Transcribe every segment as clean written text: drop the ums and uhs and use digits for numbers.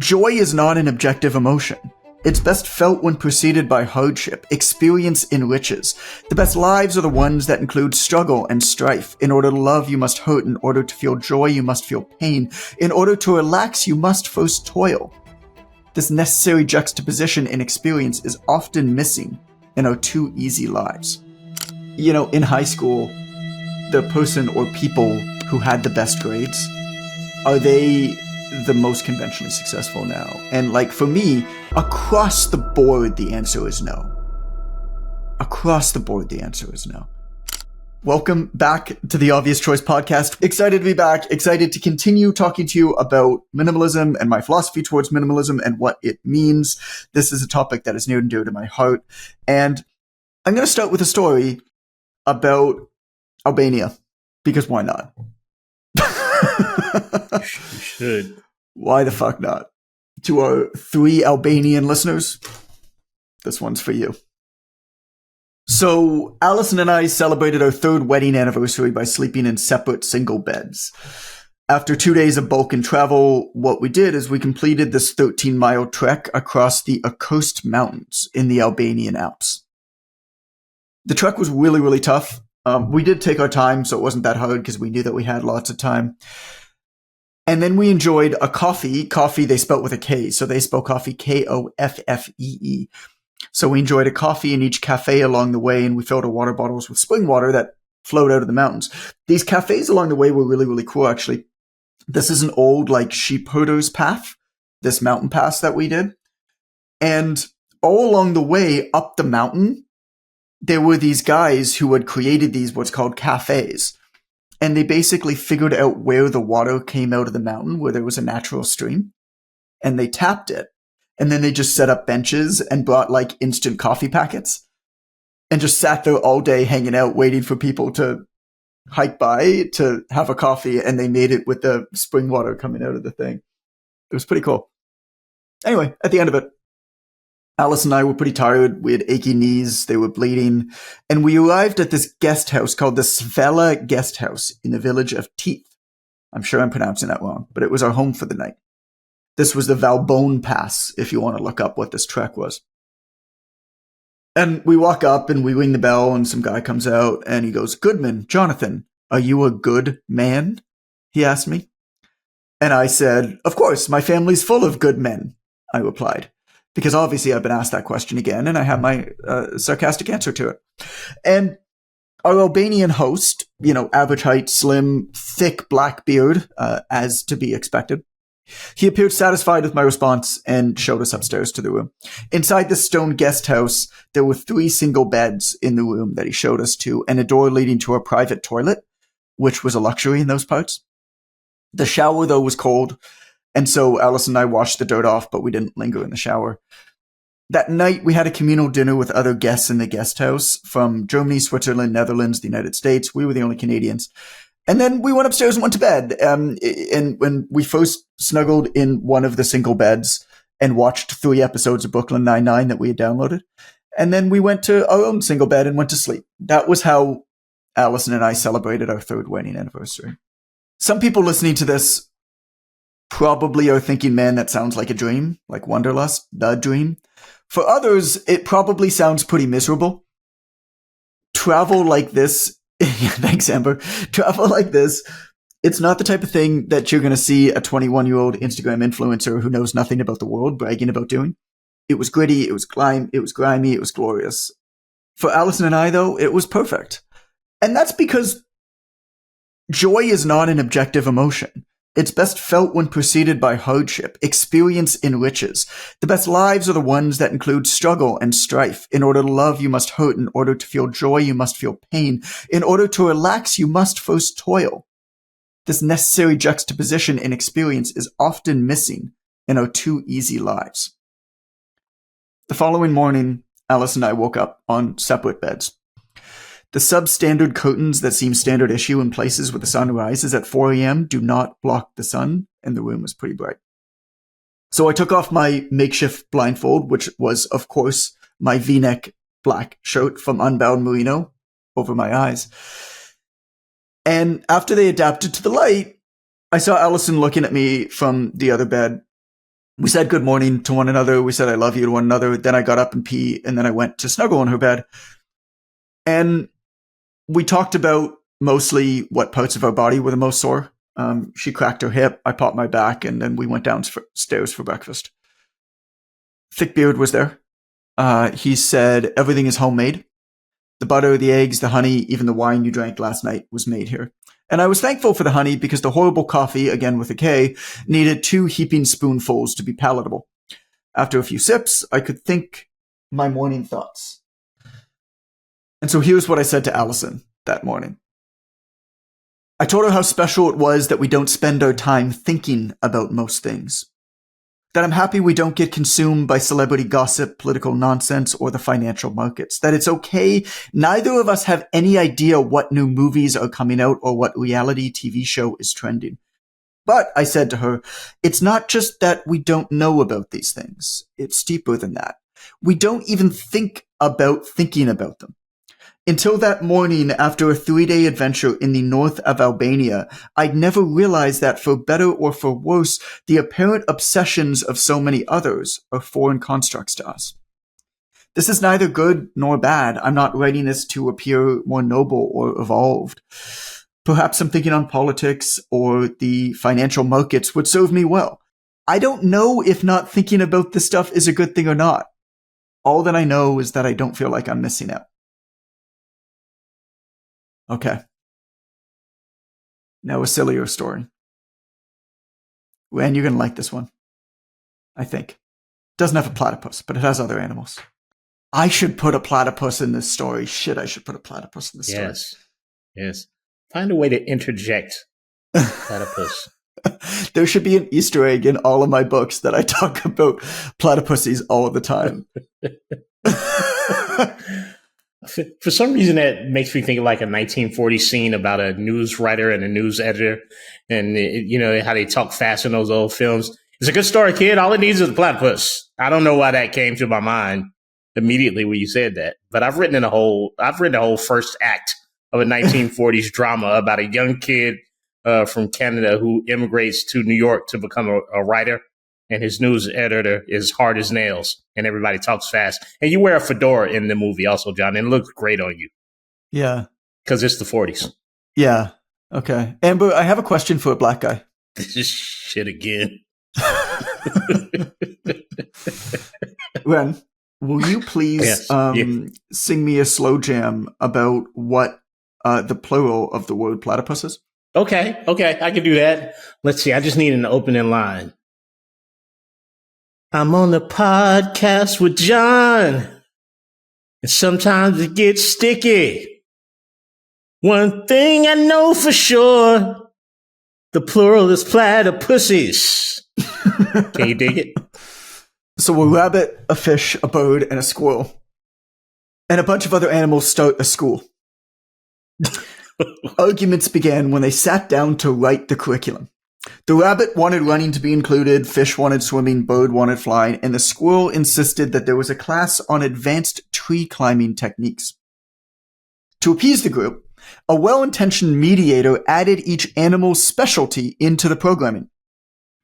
Joy is not an objective emotion. It's best felt when preceded by hardship. Experience enriches. The best lives are the ones that include struggle and strife. In order to love, you must hurt. In order to feel joy, you must feel pain. In order to relax, you must first toil. This necessary juxtaposition in experience is often missing in our too easy lives. You know, in high school, the person or people who had the best grades, are they the most conventionally successful now? And like for me, across the board, the answer is no. Across the board, the answer is no. Welcome back to the Obvious Choice podcast. Excited to be back. Excited to continue talking to you about minimalism and my philosophy towards minimalism and what it means. This is a topic that is near and dear to my heart. And I'm going to start with a story about Albania, because why not? You should. Why the fuck not? To our 3 Albanian listeners, this one's for you. So, Allison and I celebrated our 3rd wedding anniversary by sleeping in separate single beds. After 2 days of Balkan travel, what we did is we completed this 13-mile trek across the accursed mountains in the Albanian Alps. The trek was really, really tough. We did take our time, so it wasn't that hard because we knew that we had lots of time. And then we enjoyed a coffee. Coffee, they spelt with a K, so they spell coffee Koffee. So we enjoyed a coffee in each cafe along the way, and we filled our water bottles with spring water that flowed out of the mountains. These cafes along the way were really, really cool, actually. This is an old, like, sheep herder's path, this mountain pass that we did. And all along the way up the mountain, there were these guys who had created these what's called cafes. And they basically figured out where the water came out of the mountain, where there was a natural stream. And they tapped it. And then they just set up benches and brought like instant coffee packets. And just sat there all day hanging out, waiting for people to hike by to have a coffee. And they made it with the spring water coming out of the thing. It was pretty cool. Anyway, at the end of it, Alice and I were pretty tired. We had achy knees. They were bleeding. And we arrived at this guest house called the Svela Guest House in the village of Teeth. I'm sure I'm pronouncing that wrong, but it was our home for the night. This was the Valbonne Pass, if you want to look up what this trek was. And we walk up and we ring the bell and some guy comes out and he goes, "Goodman, Jonathan, are you a good man?" He asked me. And I said, "Of course, my family's full of good men," I replied. Because obviously I've been asked that question again, and I have my sarcastic answer to it. And our Albanian host, you know, average height, slim, thick black beard, as to be expected, he appeared satisfied with my response and showed us upstairs to the room. Inside the stone guest house, there were 3 single beds in the room that he showed us to, and a door leading to a private toilet, which was a luxury in those parts. The shower, though, was cold. And so Alice and I washed the dirt off, but we didn't linger in the shower. That night, we had a communal dinner with other guests in the guest house from Germany, Switzerland, Netherlands, the United States. We were the only Canadians. And then we went upstairs and went to bed. And when we first snuggled in one of the single beds and watched 3 episodes of Brooklyn Nine-Nine that we had downloaded. And then we went to our own single bed and went to sleep. That was how Allison and I celebrated our 3rd wedding anniversary. Some people listening to this probably are thinking, man, that sounds like a dream, like Wanderlust, the dream. For others, it probably sounds pretty miserable. Travel like this, thanks, Amber. Travel like this, it's not the type of thing that you're going to see a 21-year-old Instagram influencer who knows nothing about the world bragging about doing. It was gritty, it was grimy, it was glorious. For Allison and I, though, it was perfect. And that's because joy is not an objective emotion. It's best felt when preceded by hardship. Experience enriches. The best lives are the ones that include struggle and strife. In order to love, you must hurt. In order to feel joy, you must feel pain. In order to relax, you must first toil. This necessary juxtaposition in experience is often missing in our too easy lives. The following morning, Alice and I woke up on separate beds. The substandard curtains that seem standard issue in places where the sun rises at 4 a.m. do not block the sun, and the room was pretty bright. So I took off my makeshift blindfold, which was, of course, my V-neck black shirt from Unbound Merino, over my eyes. And after they adapted to the light, I saw Allison looking at me from the other bed, We said good morning to one another. We said I love you to one another. Then I got up and pee, and then I went to snuggle in her bed. And we talked about mostly what parts of our body were the most sore. She cracked her hip, I popped my back, and then we went downstairs for breakfast. Thickbeard was there. He said everything is homemade. The butter, the eggs, the honey, even the wine you drank last night was made here. And I was thankful for the honey because the horrible coffee, again with a K, needed 2 heaping spoonfuls to be palatable. After a few sips, I could think my morning thoughts. And so here's what I said to Allison that morning. I told her how special it was that we don't spend our time thinking about most things. That I'm happy we don't get consumed by celebrity gossip, political nonsense, or the financial markets. That it's okay neither of us have any idea what new movies are coming out or what reality TV show is trending. But, I said to her, it's not just that we don't know about these things. It's deeper than that. We don't even think about thinking about them. Until that morning after a 3-day adventure in the north of Albania, I'd never realized that for better or for worse, the apparent obsessions of so many others are foreign constructs to us. This is neither good nor bad. I'm not writing this to appear more noble or evolved. Perhaps I'm thinking on politics or the financial markets would serve me well. I don't know if not thinking about this stuff is a good thing or not. All that I know is that I don't feel like I'm missing out. Okay. Now a sillier story. And you're going to like this one. I think. Doesn't have a platypus, but it has other animals. I should put a platypus in this story. Shit, I should put a platypus in this story. Yes. Find a way to interject platypus. There should be an Easter egg in all of my books that I talk about platypuses all the time. For some reason, that makes me think of like a 1940s scene about a news writer and a news editor, and how they talk fast in those old films. It's a good story, kid. All it needs is a platypus. I don't know why that came to my mind immediately when you said that, but I've written the whole first act of a 1940s drama about a young kid from Canada who immigrates to New York to become a writer. And his news editor is hard as nails, and everybody talks fast. And you wear a fedora in the movie also, John, and it looks great on you. Yeah. Because it's the 40s. Yeah. Okay. Amber, I have a question for a black guy. This is shit again. Ren, will you please sing me a slow jam about what the plural of the word platypus is? Okay, I can do that. Let's see. I just need an opening line. I'm on the podcast with John, and sometimes it gets sticky. One thing I know for sure, the plural is platypuses. Can you dig it? So a rabbit, a fish, a bird, and a squirrel, and a bunch of other animals start a school. Arguments began when they sat down to write the curriculum. The rabbit wanted running to be included, fish wanted swimming, bird wanted flying, and the squirrel insisted that there was a class on advanced tree climbing techniques. To appease the group, a well-intentioned mediator added each animal's specialty into the programming.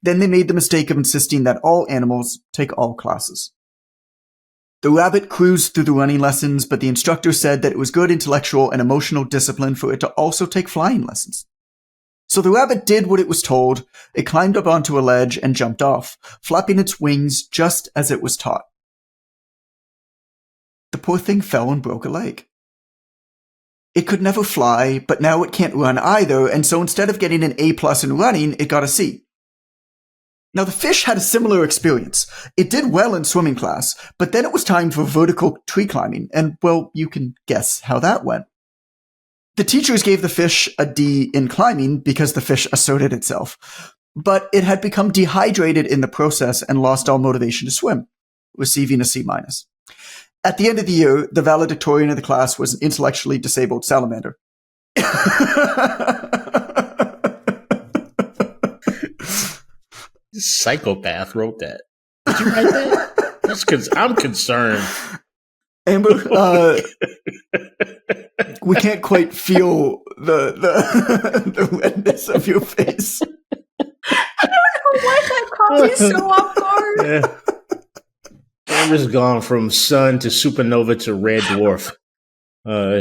Then they made the mistake of insisting that all animals take all classes. The rabbit cruised through the running lessons, but the instructor said that it was good intellectual and emotional discipline for it to also take flying lessons. So the rabbit did what it was told. It climbed up onto a ledge and jumped off, flapping its wings just as it was taught. The poor thing fell and broke a leg. It could never fly, but now it can't run either, and so instead of getting an A+ in running, it got a C. Now the fish had a similar experience. It did well in swimming class, but then it was time for vertical tree climbing, and well, you can guess how that went. The teachers gave the fish a D in climbing because the fish asserted itself, but it had become dehydrated in the process and lost all motivation to swim, receiving a C-. At the end of the year, the valedictorian of the class was an intellectually disabled salamander. Psychopath wrote that. Did you write that? That's because I'm concerned. Amber, we can't quite feel the redness of your face. I don't know why that caught me so off guard. Yeah. Amber's gone from sun to supernova to red dwarf.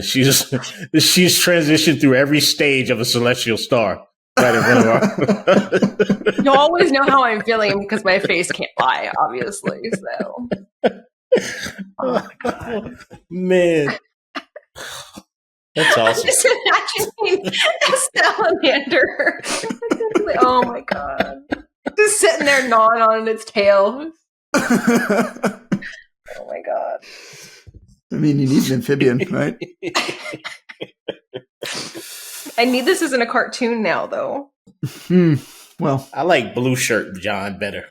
She's transitioned through every stage of a celestial star. Right in front of her. You always know how I'm feeling because my face can't lie, obviously. So, oh my God, man, that's awesome. I'm just imagining a salamander. Oh my God, just sitting there gnawing on its tail. Oh my God. I mean, you need an amphibian, right? I need this as in a cartoon now, though. Well, I like Blue Shirt John better.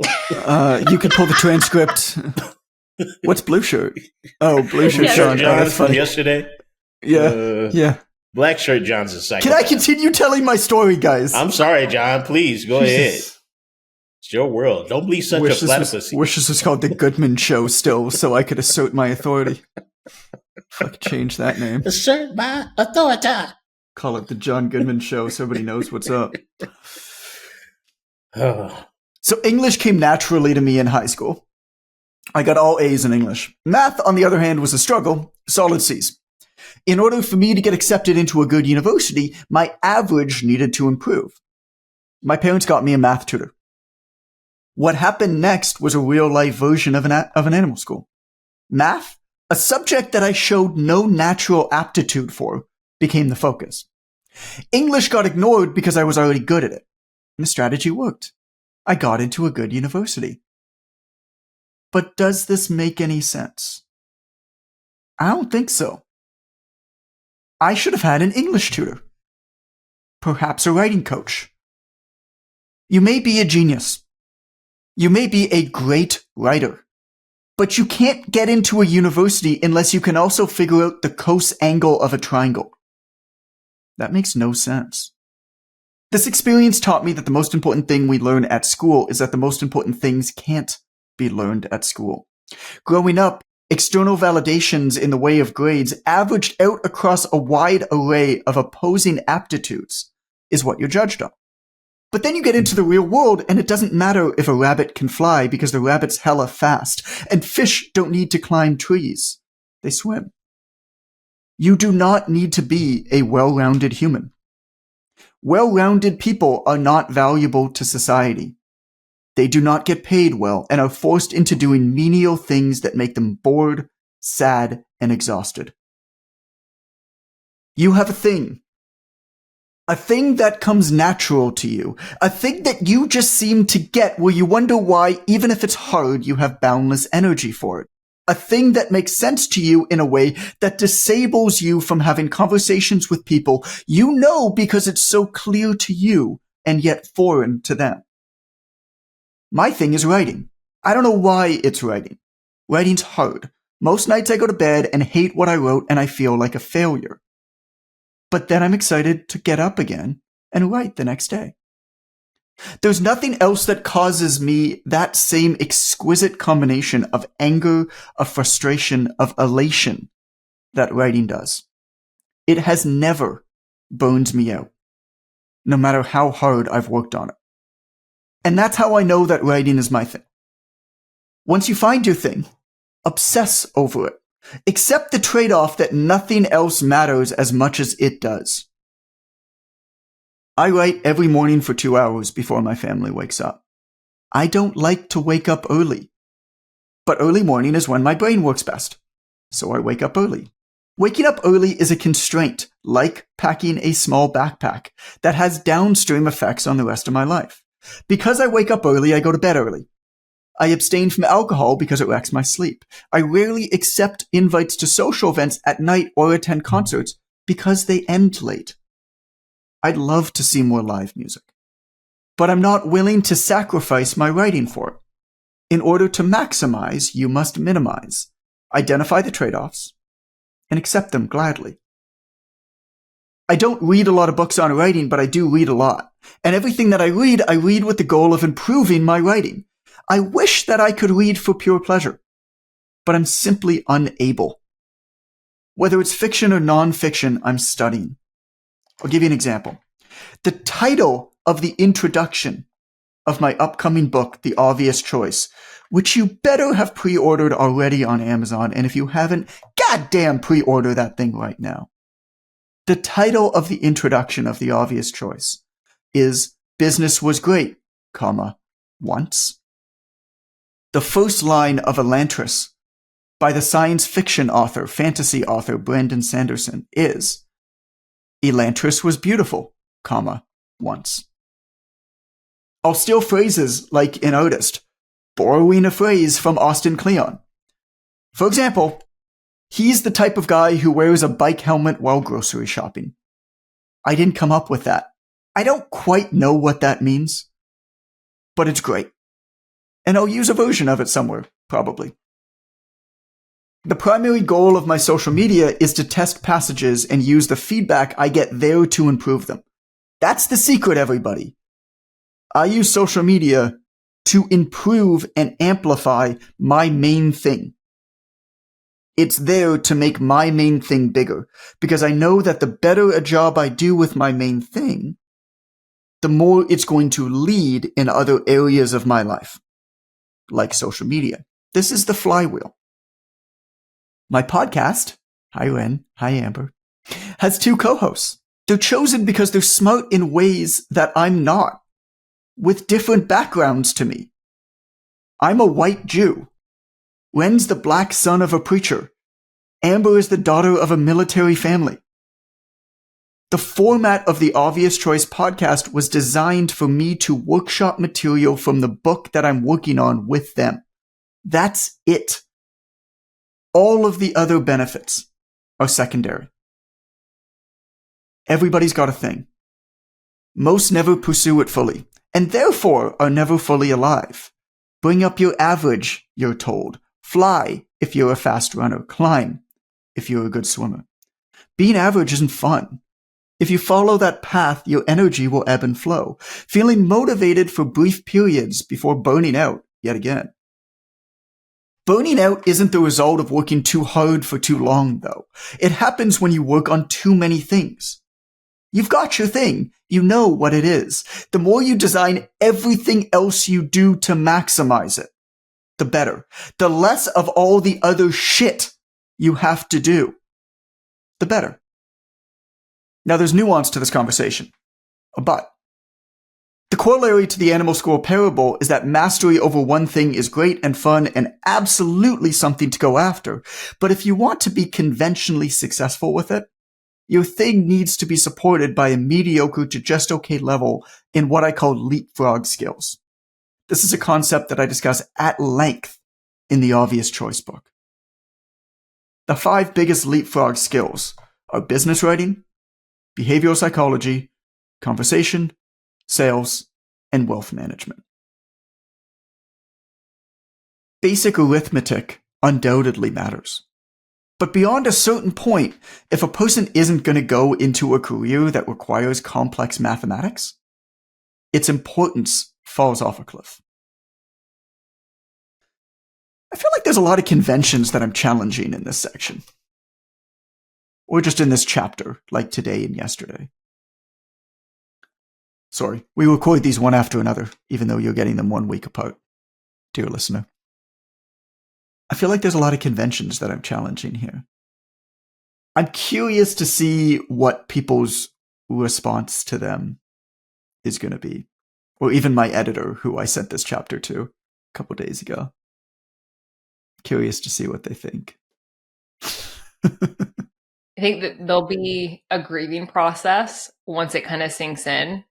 You could pull the transcript. What's Blue Shirt? Oh, Blue Shirt John. John from yesterday. Yeah, yeah. Black Shirt John's a psychopath. Can I continue telling my story, guys? I'm sorry, John. Please go ahead. It's your world. Don't be such a platypus. Wish this was called the Goodman Show still, so I could assert my authority. If I could change that name. Assert my authority. Call it the John Goodman Show so everybody knows what's up. So English came naturally to me in high school. I got all A's in English. Math, on the other hand, was a struggle. Solid C's. In order for me to get accepted into a good university, my average needed to improve. My parents got me a math tutor. What happened next was a real-life version of an animal school. Math, a subject that I showed no natural aptitude for, became the focus. English got ignored because I was already good at it. And the strategy worked. I got into a good university. But does this make any sense? I don't think so. I should have had an English tutor. Perhaps a writing coach. You may be a genius. You may be a great writer. But you can't get into a university unless you can also figure out the cos angle of a triangle. That makes no sense. This experience taught me that the most important thing we learn at school is that the most important things can't be learned at school. Growing up, external validations in the way of grades averaged out across a wide array of opposing aptitudes is what you're judged on. But then you get into the real world and it doesn't matter if a rabbit can fly because the rabbit's hella fast, and fish don't need to climb trees. They swim. You do not need to be a well-rounded human. Well-rounded people are not valuable to society. They do not get paid well and are forced into doing menial things that make them bored, sad, and exhausted. You have a thing. A thing that comes natural to you. A thing that you just seem to get where you wonder why, even if it's hard, you have boundless energy for it. A thing that makes sense to you in a way that disables you from having conversations with people you know because it's so clear to you and yet foreign to them. My thing is writing. I don't know why it's writing. Writing's hard. Most nights I go to bed and hate what I wrote and I feel like a failure. But then I'm excited to get up again and write the next day. There's nothing else that causes me that same exquisite combination of anger, of frustration, of elation that writing does. It has never burned me out, no matter how hard I've worked on it. And that's how I know that writing is my thing. Once you find your thing, obsess over it. Accept the trade-off that nothing else matters as much as it does. I write every morning for 2 hours before my family wakes up. I don't like to wake up early. But early morning is when my brain works best. So I wake up early. Waking up early is a constraint, like packing a small backpack, that has downstream effects on the rest of my life. Because I wake up early, I go to bed early. I abstain from alcohol because it wrecks my sleep. I rarely accept invites to social events at night or attend concerts because they end late. I'd love to see more live music. But I'm not willing to sacrifice my writing for it. In order to maximize, you must minimize. Identify the trade-offs and accept them gladly. I don't read a lot of books on writing, but I do read a lot. And everything that I read with the goal of improving my writing. I wish that I could read for pure pleasure, but I'm simply unable. Whether it's fiction or non-fiction, I'm studying. I'll give you an example. The title of the introduction of my upcoming book, The Obvious Choice, which you better have pre-ordered already on Amazon, and if you haven't, goddamn pre-order that thing right now. The title of the introduction of The Obvious Choice is Business Was Great, once. The first line of Elantris by the science fiction author, fantasy author Brandon Sanderson is, Elantris was beautiful, once. I'll steal phrases like an artist, borrowing a phrase from Austin Kleon. For example, he's the type of guy who wears a bike helmet while grocery shopping. I didn't come up with that. I don't quite know what that means, but it's great. And I'll use a version of it somewhere, probably. The primary goal of my social media is to test passages and use the feedback I get there to improve them. That's the secret, everybody. I use social media to improve and amplify my main thing. It's there to make my main thing bigger, because I know that the better a job I do with my main thing, the more it's going to lead in other areas of my life, like social media. This is the flywheel. My podcast, hi Ren, hi Amber, has 2 co-hosts. They're chosen because they're smart in ways that I'm not, with different backgrounds to me. I'm a white Jew. Ren's the black son of a preacher. Amber is the daughter of a military family. The format of the Obvious Choice podcast was designed for me to workshop material from the book that I'm working on with them. That's it. All of the other benefits are secondary. Everybody's got a thing. Most never pursue it fully, and therefore are never fully alive. Bring up your average, you're told. Fly if you're a fast runner. Climb if you're a good swimmer. Being average isn't fun. If you follow that path, your energy will ebb and flow, feeling motivated for brief periods before burning out yet again. Burning out isn't the result of working too hard for too long, though. It happens when you work on too many things. You've got your thing. You know what it is. The more you design everything else you do to maximize it, the better. The less of all the other shit you have to do, the better. Now, there's nuance to this conversation, but the corollary to the animal squirrel parable is that mastery over one thing is great and fun and absolutely something to go after. But if you want to be conventionally successful with it, your thing needs to be supported by a mediocre to just okay level in what I call leapfrog skills. This is a concept that I discuss at length in the Obvious Choice book. The 5 biggest leapfrog skills are business writing, behavioral psychology, conversation, sales, and wealth management. Basic arithmetic undoubtedly matters. But beyond a certain point, if a person isn't going to go into a career that requires complex mathematics, its importance falls off a cliff. I feel like there's a lot of conventions that I'm challenging in this section. Or just in this chapter, like today and yesterday. Sorry, we record these one after another, even though you're getting them 1 week apart, dear listener. I feel like there's a lot of conventions that I'm challenging here. I'm curious to see what people's response to them is going to be. Or even my editor, who I sent this chapter to a couple days ago. Curious to see what they think. I think that there'll be a grieving process once it kind of sinks in.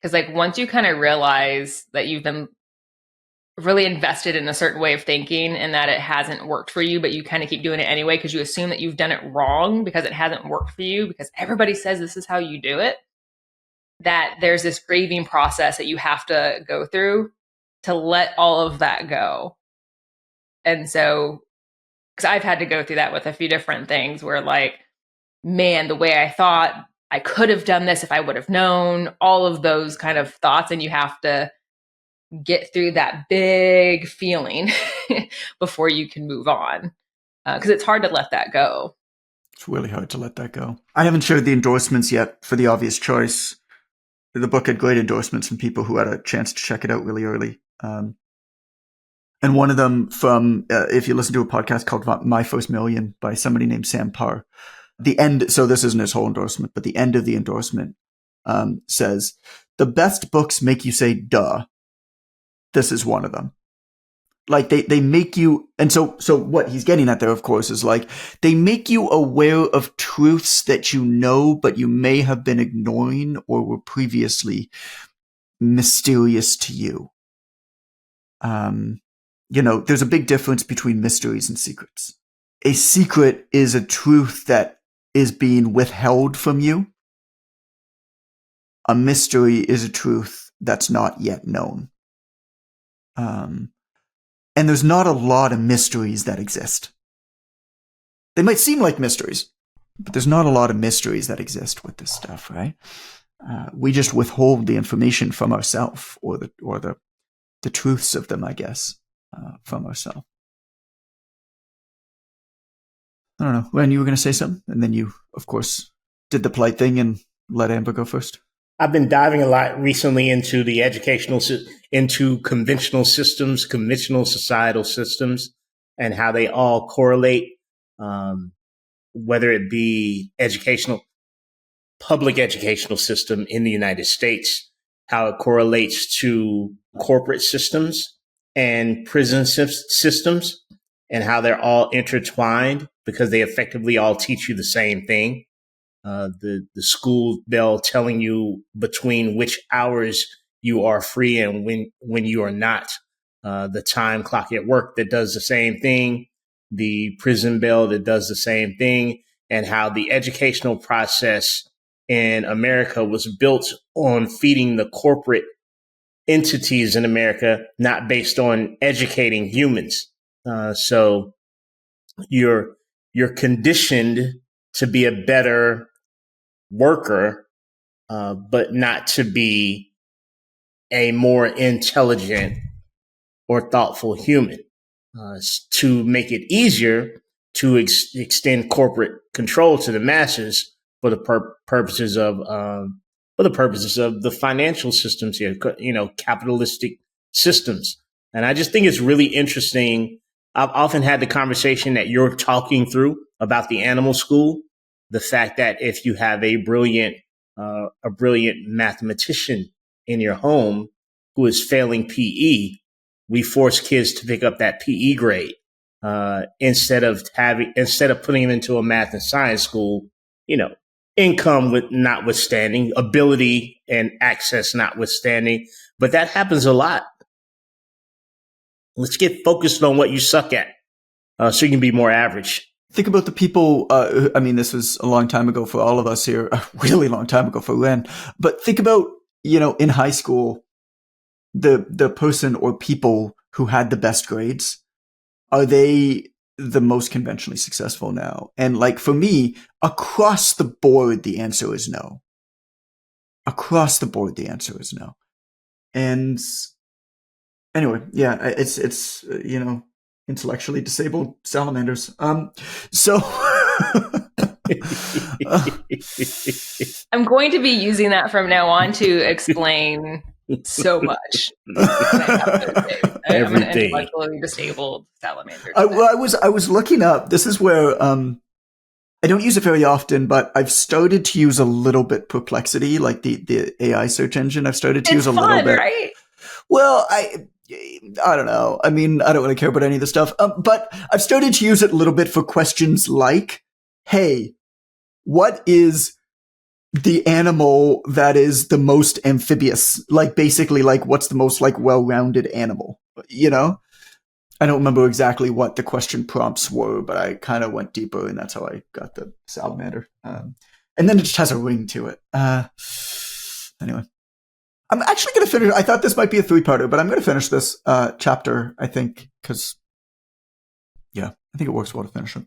Because like once you kind of realize that you've been really invested in a certain way of thinking and that it hasn't worked for you, but you kind of keep doing it anyway because you assume that you've done it wrong because it hasn't worked for you because everybody says this is how you do it, that there's this grieving process that you have to go through to let all of that go. And so, because I've had to go through that with a few different things where like, man, the way I thought I could have done this if I would have known, all of those kind of thoughts. And you have to get through that big feeling before you can move on. Because it's hard to let that go. It's really hard to let that go. I haven't shared the endorsements yet for the Obvious Choice. The book had great endorsements from people who had a chance to check it out really early. And one of them from, if you listen to a podcast called My First Million by somebody named Sam Parr, the end, so this isn't his whole endorsement, but the end of the endorsement says, the best books make you say, duh. This is one of them. Like they make you, and so what he's getting at there, of course, is like, they make you aware of truths that you know, but you may have been ignoring or were previously mysterious to you. There's a big difference between mysteries and secrets. A secret is a truth that is being withheld from you. A mystery is a truth that's not yet known. And there's not a lot of mysteries that exist. They might seem like mysteries, but there's not a lot of mysteries that exist with this stuff, right? We just withhold the information from ourselves, or the truths of them, I guess, from ourselves. I don't know. When you were going to say something, and then you, of course, did the polite thing and let Amber go first. I've been diving a lot recently into the into conventional systems, conventional societal systems, and how they all correlate, whether it be public educational system in the United States, how it correlates to corporate systems and prison systems, and how they're all intertwined because they effectively all teach you the same thing. The school bell telling you between which hours you are free and when you are not. The time clock at work that does the same thing, the prison bell that does the same thing, and how the educational process in America was built on feeding the corporate entities in America, not based on educating humans. So you're conditioned to be a better worker, but not to be a more intelligent or thoughtful human. To make it easier to extend corporate control to the masses for the purposes of the financial systems here, capitalistic systems. And I just think it's really interesting. I've often had the conversation that you're talking through about the animal school. The fact that if you have a brilliant mathematician in your home who is failing PE, we force kids to pick up that PE grade instead of putting them into a math and science school. Income notwithstanding, ability and access notwithstanding, but that happens a lot. Let's get focused on what you suck at, so you can be more average. Think about the people, this was a long time ago for all of us here, a really long time ago for Ren, but think about, in high school, the person or people who had the best grades. Are they the most conventionally successful now? And like for me, across the board, the answer is no. Across the board, the answer is no. And anyway, yeah, it's intellectually disabled salamanders. So I'm going to be using that from now on to explain so much. I'm an intellectually disabled salamander. I was looking up. This is where I don't use it very often, but I've started to use a little bit Perplexity, like the AI search engine. I've started to use a little bit. Right? Well, I don't know. I mean, I don't really care about any of this stuff. But I've started to use it a little bit for questions like, hey, what is the animal that is the most amphibious? Like basically like what's the most like well-rounded animal? I don't remember exactly what the question prompts were, but I kind of went deeper and that's how I got the salamander. And then it just has a ring to it. Anyway. I'm actually going to finish. I thought this might be a 3-parter, but I'm going to finish this chapter, I think, because, yeah, I think it works well to finish it.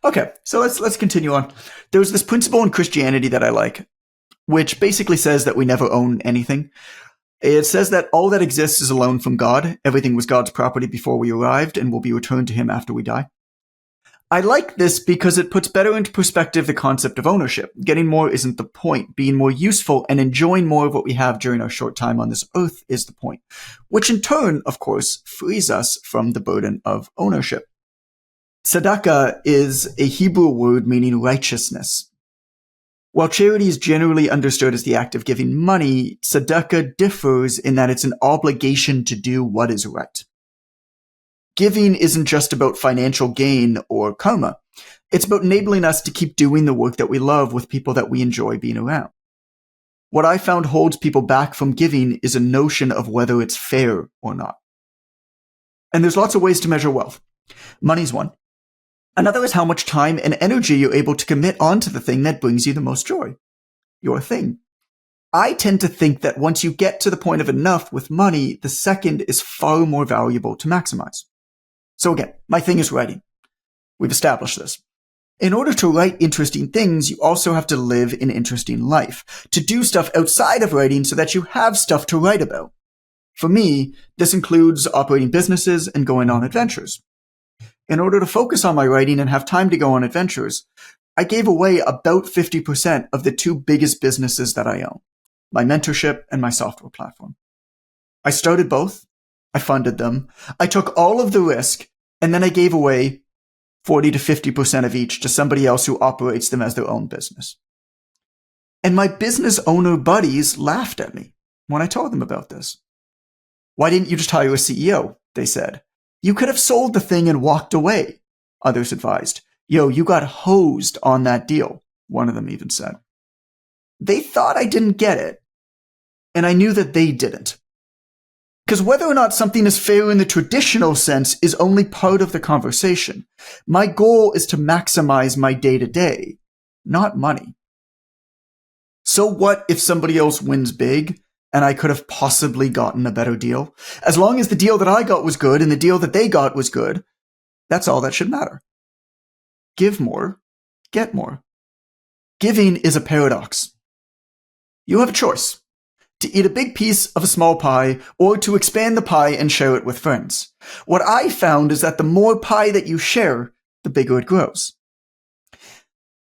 Okay, so let's continue on. There's this principle in Christianity that I like, which basically says that we never own anything. It says that all that exists is a loan from God. Everything was God's property before we arrived and will be returned to him after we die. I like this because it puts better into perspective the concept of ownership. Getting more isn't the point. Being more useful and enjoying more of what we have during our short time on this earth is the point, which in turn, of course, frees us from the burden of ownership. Tzedakah is a Hebrew word meaning righteousness. While charity is generally understood as the act of giving money, tzedakah differs in that it's an obligation to do what is right. Giving isn't just about financial gain or karma. It's about enabling us to keep doing the work that we love with people that we enjoy being around. What I found holds people back from giving is a notion of whether it's fair or not. And there's lots of ways to measure wealth. Money's one. Another is how much time and energy you're able to commit onto the thing that brings you the most joy. Your thing. I tend to think that once you get to the point of enough with money, the second is far more valuable to maximize. So again, my thing is writing. We've established this. In order to write interesting things, you also have to live an interesting life, to do stuff outside of writing so that you have stuff to write about. For me, this includes operating businesses and going on adventures. In order to focus on my writing and have time to go on adventures, I gave away about 50% of the two biggest businesses that I own, my mentorship and my software platform. I started both. I funded them. I took all of the risk, and then I gave away 40 to 50% of each to somebody else who operates them as their own business. And my business owner buddies laughed at me when I told them about this. Why didn't you just hire a CEO? They said. You could have sold the thing and walked away, others advised. Yo, you got hosed on that deal, one of them even said. They thought I didn't get it, and I knew that they didn't. Because whether or not something is fair in the traditional sense is only part of the conversation. My goal is to maximize my day-to-day, not money. So what if somebody else wins big and I could have possibly gotten a better deal? As long as the deal that I got was good and the deal that they got was good, that's all that should matter. Give more, get more. Giving is a paradox. You have a choice. To eat a big piece of a small pie, or to expand the pie and share it with friends. What I found is that the more pie that you share, the bigger it grows.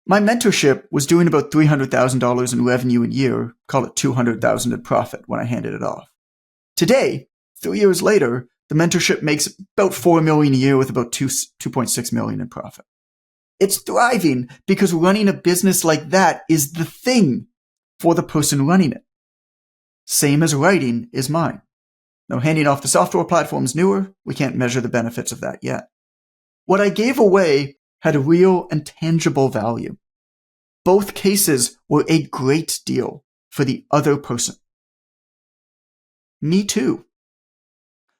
My mentorship was doing about $300,000 in revenue a year, call it $200,000 in profit when I handed it off. Today, 3 years later, the mentorship makes about $4 million a year with about $2.6 million in profit. It's thriving because running a business like that is the thing for the person running it. Same as writing is mine. Now, handing off the software platform's newer. We can't measure the benefits of that yet. What I gave away had a real and tangible value. Both cases were a great deal for the other person. Me too.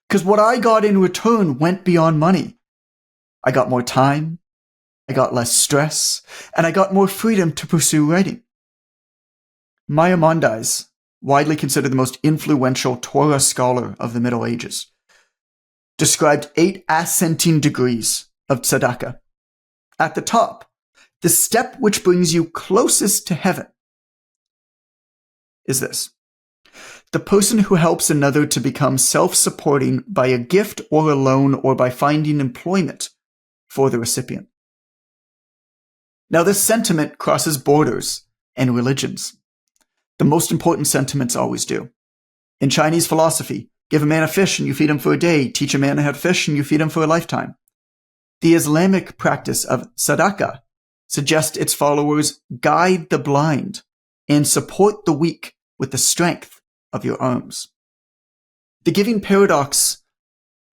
Because what I got in return went beyond money. I got more time, I got less stress, and I got more freedom to pursue writing. Maimonides, widely considered the most influential Torah scholar of the Middle Ages, described 8 ascending degrees of tzedakah. At the top, the step which brings you closest to heaven is this. The person who helps another to become self-supporting by a gift or a loan or by finding employment for the recipient. Now, this sentiment crosses borders and religions. The most important sentiments always do. In Chinese philosophy, give a man a fish and you feed him for a day, teach a man how to fish and you feed him for a lifetime. The Islamic practice of tzedakah suggests its followers guide the blind and support the weak with the strength of your arms. The giving paradox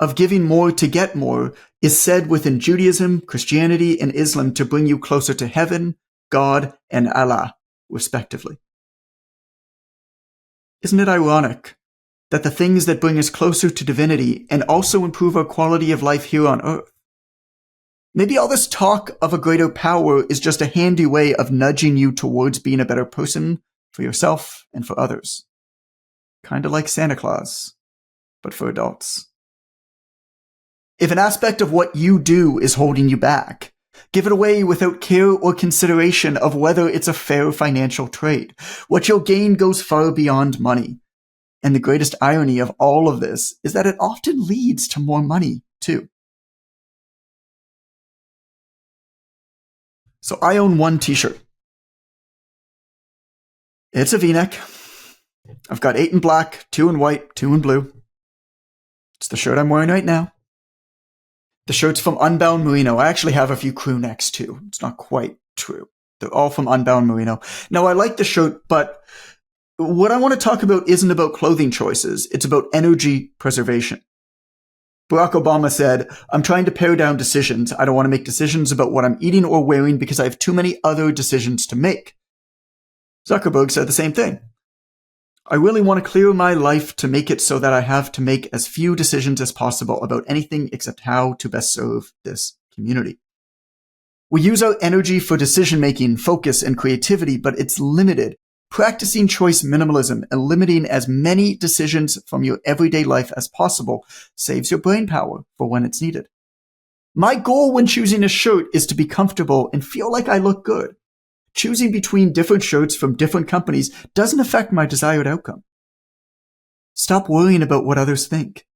of giving more to get more is said within Judaism, Christianity, and Islam to bring you closer to heaven, God, and Allah, respectively. Isn't it ironic that the things that bring us closer to divinity and also improve our quality of life here on earth? Maybe all this talk of a greater power is just a handy way of nudging you towards being a better person for yourself and for others. Kind of like Santa Claus, but for adults. If an aspect of what you do is holding you back, give it away without care or consideration of whether it's a fair financial trade. What you'll gain goes far beyond money. And the greatest irony of all of this is that it often leads to more money, too. So I own one t-shirt. It's a V-neck. I've got 8 in black, 2 in white, 2 in blue. It's the shirt I'm wearing right now. The shirt's from Unbound Merino. I actually have a few crew necks too. It's not quite true. They're all from Unbound Merino. Now, I like the shirt, but what I want to talk about isn't about clothing choices. It's about energy preservation. Barack Obama said, "I'm trying to pare down decisions. I don't want to make decisions about what I'm eating or wearing because I have too many other decisions to make." Zuckerberg said the same thing. "I really want to clear my life to make it so that I have to make as few decisions as possible about anything except how to best serve this community." We use our energy for decision-making, focus, and creativity, but it's limited. Practicing choice minimalism and limiting as many decisions from your everyday life as possible saves your brain power for when it's needed. My goal when choosing a shirt is to be comfortable and feel like I look good. Choosing between different shirts from different companies doesn't affect my desired outcome. Stop worrying about what others think.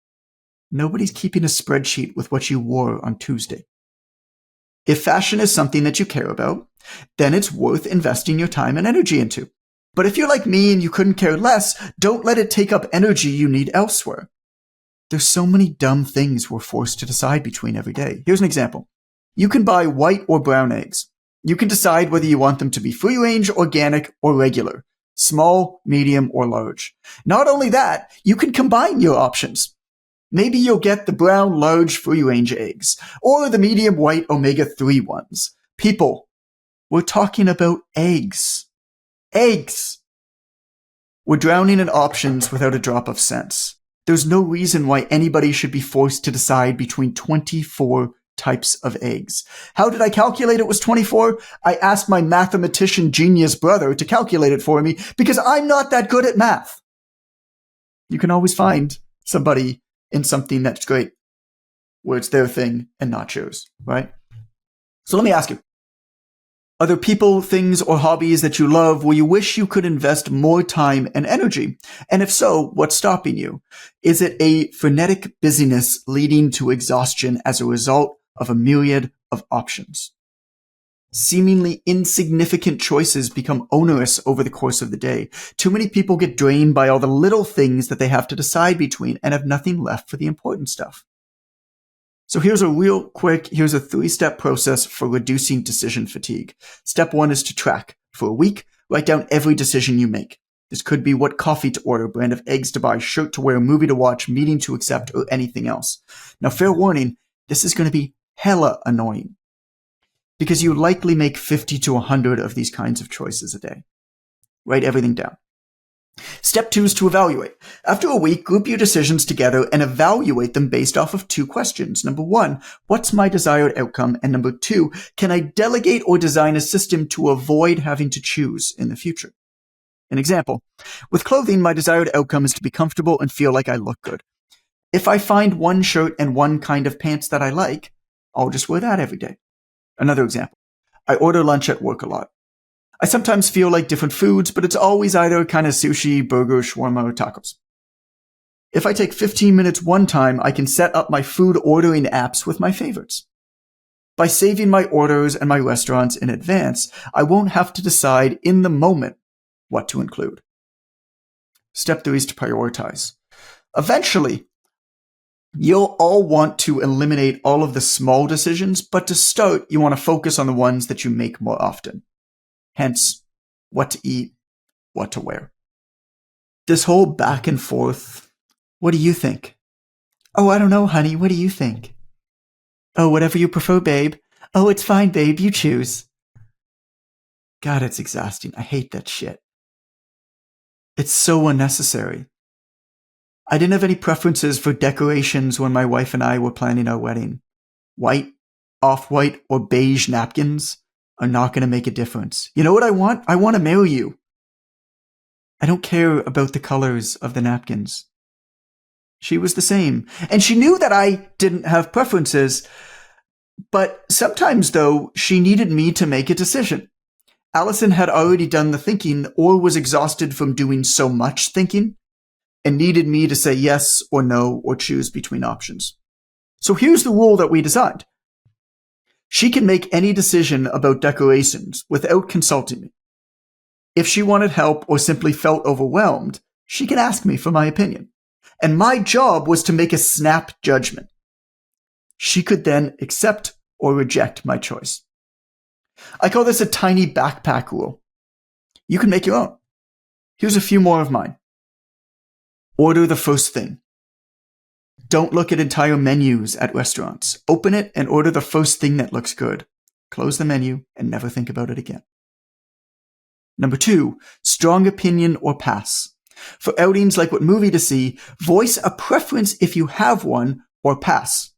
Nobody's keeping a spreadsheet with what you wore on Tuesday. If fashion is something that you care about, then it's worth investing your time and energy into. But if you're like me and you couldn't care less, don't let it take up energy you need elsewhere. There's so many dumb things we're forced to decide between every day. Here's an example. You can buy white or brown eggs. You can decide whether you want them to be free range, organic, or regular, small, medium, or large. Not only that, you can combine your options. Maybe you'll get the brown large free range eggs, or the medium white omega-3 ones. People, we're talking about eggs. Eggs! We're drowning in options without a drop of sense. There's no reason why anybody should be forced to decide between 24 types of eggs. How did I calculate it was 24? I asked my mathematician genius brother to calculate it for me because I'm not that good at math. You can always find somebody in something that's great, where it's their thing and not yours, right? So let me ask you, are there people, things, or hobbies that you love where you wish you could invest more time and energy? And if so, what's stopping you? Is it a frenetic busyness leading to exhaustion as a result of a myriad of options? Seemingly insignificant choices become onerous over the course of the day. Too many people get drained by all the little things that they have to decide between and have nothing left for the important stuff. So here's a 3-step process for reducing decision fatigue. Step 1 is to track. For a week, write down every decision you make. This could be what coffee to order, brand of eggs to buy, shirt to wear, movie to watch, meeting to accept, or anything else. Now, fair warning, this is going to be hella annoying because you likely make 50 to 100 of these kinds of choices a day. Write everything down. Step 2 is to evaluate. After a week, group your decisions together and evaluate them based off of 2 questions. Number 1, what's my desired outcome? And number 2, can I delegate or design a system to avoid having to choose in the future? An example, with clothing, my desired outcome is to be comfortable and feel like I look good. If I find one shirt and one kind of pants that I like, I'll just wear that every day. Another example, I order lunch at work a lot. I sometimes feel like different foods, but it's always either kind of sushi, burger, shawarma, or tacos. If I take 15 minutes one time, I can set up my food ordering apps with my favorites. By saving my orders and my restaurants in advance, I won't have to decide in the moment what to include. Step 3 is to prioritize. Eventually, you'll all want to eliminate all of the small decisions, but to start, you want to focus on the ones that you make more often. Hence, what to eat, what to wear. This whole back and forth, what do you think? Oh, I don't know, honey, what do you think? Oh, whatever you prefer, babe. Oh, it's fine, babe, you choose. God, it's exhausting. I hate that shit. It's so unnecessary. I didn't have any preferences for decorations when my wife and I were planning our wedding. White, off-white, or beige napkins are not going to make a difference. You know what I want? I want to marry you. I don't care about the colors of the napkins. She was the same. And she knew that I didn't have preferences. But sometimes, though, she needed me to make a decision. Allison had already done the thinking or was exhausted from doing so much thinking and needed me to say yes or no or choose between options. So here's the rule that we designed. She can make any decision about decorations without consulting me. If she wanted help or simply felt overwhelmed, she can ask me for my opinion. And my job was to make a snap judgment. She could then accept or reject my choice. I call this a tiny backpack rule. You can make your own. Here's a few more of mine. Order the first thing. Don't look at entire menus at restaurants. Open it and order the first thing that looks good. Close the menu and never think about it again. Number 2, strong opinion or pass. For outings like what movie to see, voice a preference if you have one or pass.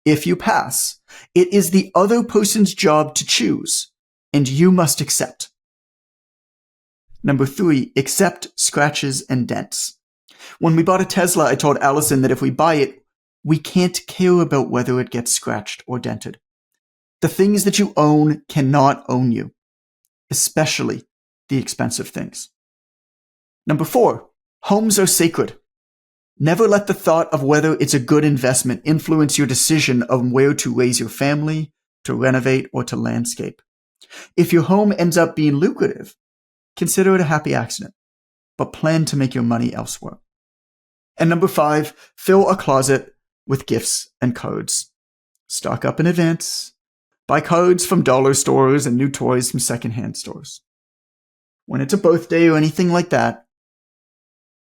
If you pass, it is the other person's job to choose, and you must accept. Number 3, accept scratches and dents. When we bought a Tesla, I told Allison that if we buy it, we can't care about whether it gets scratched or dented. The things that you own cannot own you, especially the expensive things. Number 4, homes are sacred. Never let the thought of whether it's a good investment influence your decision on where to raise your family, to renovate, or to landscape. If your home ends up being lucrative, consider it a happy accident, but plan to make your money elsewhere. And number 5, fill a closet with gifts and cards. Stock up in advance. Buy cards from dollar stores and new toys from secondhand stores. When it's a birthday or anything like that,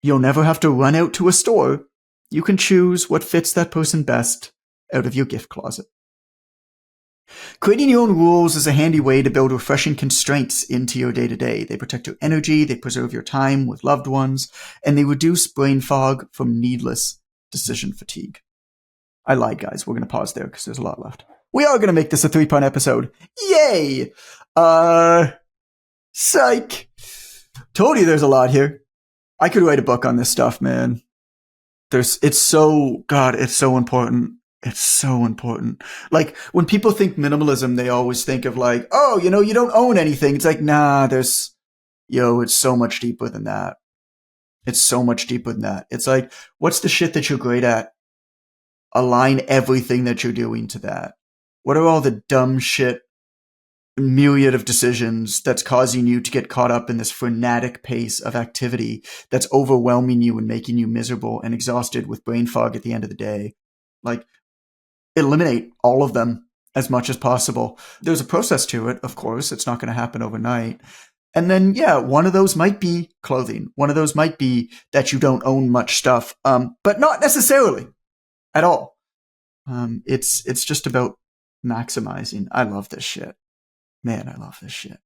you'll never have to run out to a store. You can choose what fits that person best out of your gift closet. Creating your own rules is a handy way to build refreshing constraints into your day-to-day. They protect your energy, they preserve your time with loved ones, and they reduce brain fog from needless decision fatigue. I lied, guys. We're going to pause there because there's a lot left. We are going to make this a 3-part episode. Yay! Psych! Told you there's a lot here. I could write a book on this stuff, man. It's so important. It's so important. Like, when people think minimalism, they always think of like, oh, you don't own anything. It's like, nah, it's so much deeper than that. It's so much deeper than that. It's like, what's the shit that you're great at? Align everything that you're doing to that. What are all the dumb shit, myriad of decisions that's causing you to get caught up in this frenetic pace of activity that's overwhelming you and making you miserable and exhausted with brain fog at the end of the day? Like, eliminate all of them as much as possible. There's a process to it, of course. It's not going to happen overnight. And then, yeah, one of those might be clothing. One of those might be that you don't own much stuff, but not necessarily at all. It's just about maximizing. I love this shit. Man, I love this shit.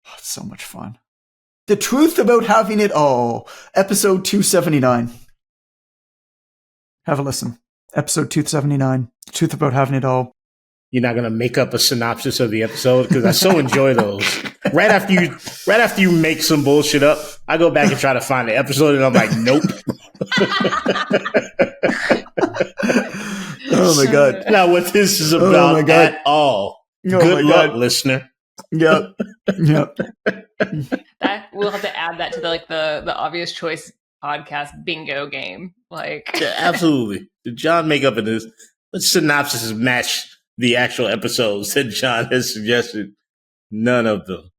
Oh, it's so much fun. The truth about having it all. Episode 279. Have a listen. Episode 279. The truth about having it all. You're not gonna make up a synopsis of the episode because I so enjoy those. Right after you make some bullshit up, I go back and try to find the episode, and I'm like, nope. Oh my god! Not what this is about at all. Good luck, listener. Yep. That we'll have to add that to the obvious choice podcast bingo game. Like, yeah, absolutely. Did John make up in this? What synopsis match the actual episodes that John has suggested? None of them.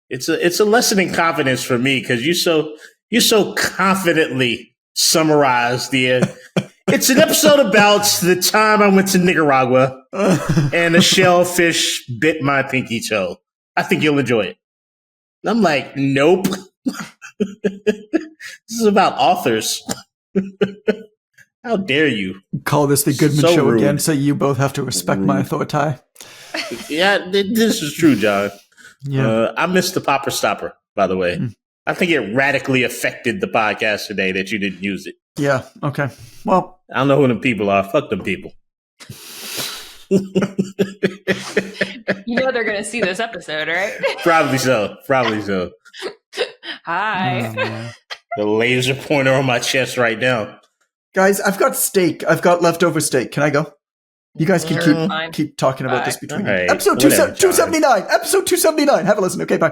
It's a lesson in confidence for me because you so confidently summarize the. It's an episode about the time I went to Nicaragua and a shellfish bit my pinky toe. I think you'll enjoy it. And I'm like, nope. This is about authors. How dare you? Call this the Goodman So show rude. again, so you both have to respect my authority. Yeah, this is true, John. Yeah. I missed the popper stopper, by the way. I think it radically affected the podcast today that you didn't use it. Yeah. Okay. Well, I don't know who them people are. Fuck them people. you know they're gonna see this episode, right? Probably so. Hi. oh, man. The laser pointer on my chest right now. Guys, I've got steak. I've got leftover steak. Can I go? You guys can Fine. keep talking about Bye. this between All you. right. Episode Whatever, 279. Episode 279. Have a listen. Okay, bye.